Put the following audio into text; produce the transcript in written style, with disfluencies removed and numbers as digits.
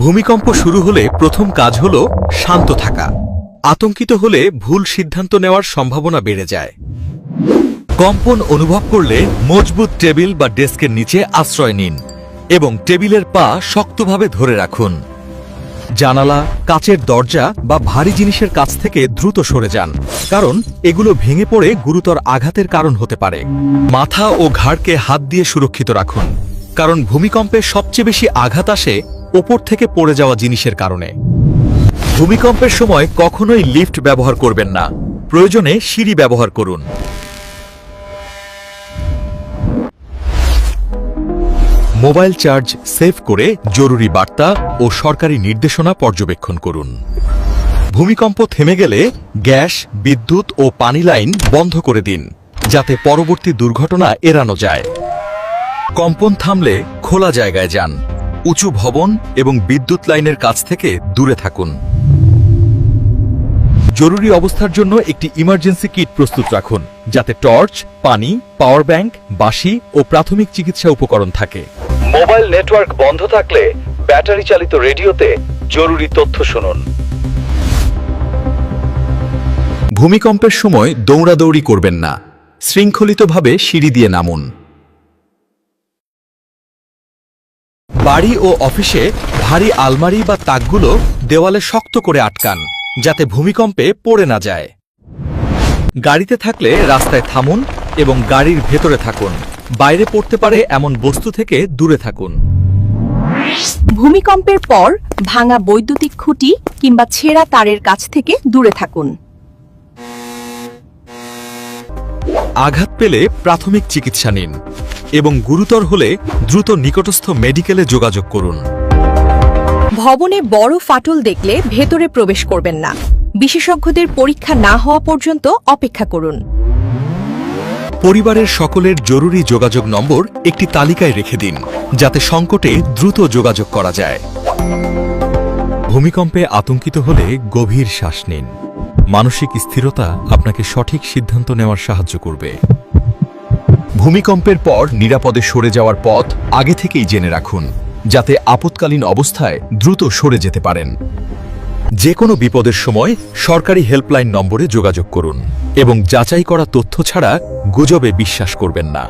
ভূমিকম্প শুরু হলে প্রথম কাজ হল শান্ত থাকা। আতঙ্কিত হলে ভুল সিদ্ধান্ত নেওয়ার সম্ভাবনা বেড়ে যায়। কম্পন অনুভব করলে মজবুত টেবিল বা ডেস্কের নিচে আশ্রয় নিন এবং টেবিলের পা শক্তভাবে ধরে রাখুন। জানালা, কাচের দরজা বা ভারী জিনিসের কাছ থেকে দ্রুত সরে যান, কারণ এগুলো ভেঙে পড়ে গুরুতর আঘাতের কারণ হতে পারে। মাথা ও ঘাড়কে হাত দিয়ে সুরক্ষিত রাখুন, কারণ ভূমিকম্পে সবচেয়ে বেশি আঘাত আসে ওপর থেকে পড়ে যাওয়া জিনিসের কারণে। ভূমিকম্পের সময় কখনোই লিফট ব্যবহার করবেন না, প্রয়োজনে সিঁড়ি ব্যবহার করুন। মোবাইল চার্জ সেভ করে জরুরি বার্তা ও সরকারি নির্দেশনা পর্যবেক্ষণ করুন। ভূমিকম্প থেমে গেলে গ্যাস, বিদ্যুৎ ও পানি লাইন বন্ধ করে দিন, যাতে পরবর্তী দুর্ঘটনা এড়ানো যায়। কম্পন থামলে খোলা জায়গায় যান, উঁচু ভবন এবং বিদ্যুৎ লাইনের কাছ থেকে দূরে থাকুন। জরুরি অবস্থার জন্য একটি ইমার্জেন্সি কিট প্রস্তুত রাখুন, যাতে টর্চ, পানি, পাওয়ার ব্যাংক, বাঁশি ও প্রাথমিক চিকিৎসা উপকরণ থাকে। মোবাইল নেটওয়ার্ক বন্ধ থাকলে ব্যাটারি চালিত রেডিওতে জরুরি তথ্য শুনুন। ভূমিকম্পের সময় দৌড়াদৌড়ি করবেন না, শৃঙ্খলিতভাবে সিঁড়ি দিয়ে নামুন। বাড়ি ও অফিসে ভারী আলমারি বা তাকগুলো দেওয়ালে শক্ত করে আটকান, যাতে ভূমিকম্পে পড়ে না যায়। গাড়িতে থাকলে রাস্তায় থামুন এবং গাড়ির ভেতরে থাকুন। বাইরে পড়তে পারে এমন বস্তু থেকে দূরে থাকুন। ভূমিকম্পের পর ভাঙা বৈদ্যুতিক খুঁটি কিংবা ছেঁড়া তারের কাছ থেকে দূরে থাকুন। আঘাত পেলে প্রাথমিক চিকিৎসা নিন এবং গুরুতর হলে দ্রুত নিকটস্থ মেডিকেলে যোগাযোগ করুন। ভবনে বড় ফাটল দেখলে ভেতরে প্রবেশ করবেন না। বিশেষজ্ঞদের পরীক্ষা না হওয়া পর্যন্ত অপেক্ষা করুন। পরিবারের সকলের জরুরি যোগাযোগ নম্বর একটি তালিকায় রেখে দিন, যাতে সংকটে দ্রুত যোগাযোগ করা যায়। ভূমিকম্পে আতঙ্কিত হলে গভীর শ্বাস নিন। মানসিক স্থিরতা আপনাকে সঠিক সিদ্ধান্ত নেওয়ার সাহায্য করবে। ভূমিকম্পের পর নিরাপদে সরে যাওয়ার পথ আগে থেকেই জেনে রাখুন, যাতে আপৎকালীন অবস্থায় দ্রুত সরে যেতে পারেন। যে কোনো বিপদের সময় সরকারি হেল্পলাইন নম্বরে যোগাযোগ করুন এবং যাচাই করা তথ্য ছাড়া গুজবে বিশ্বাস করবেন না।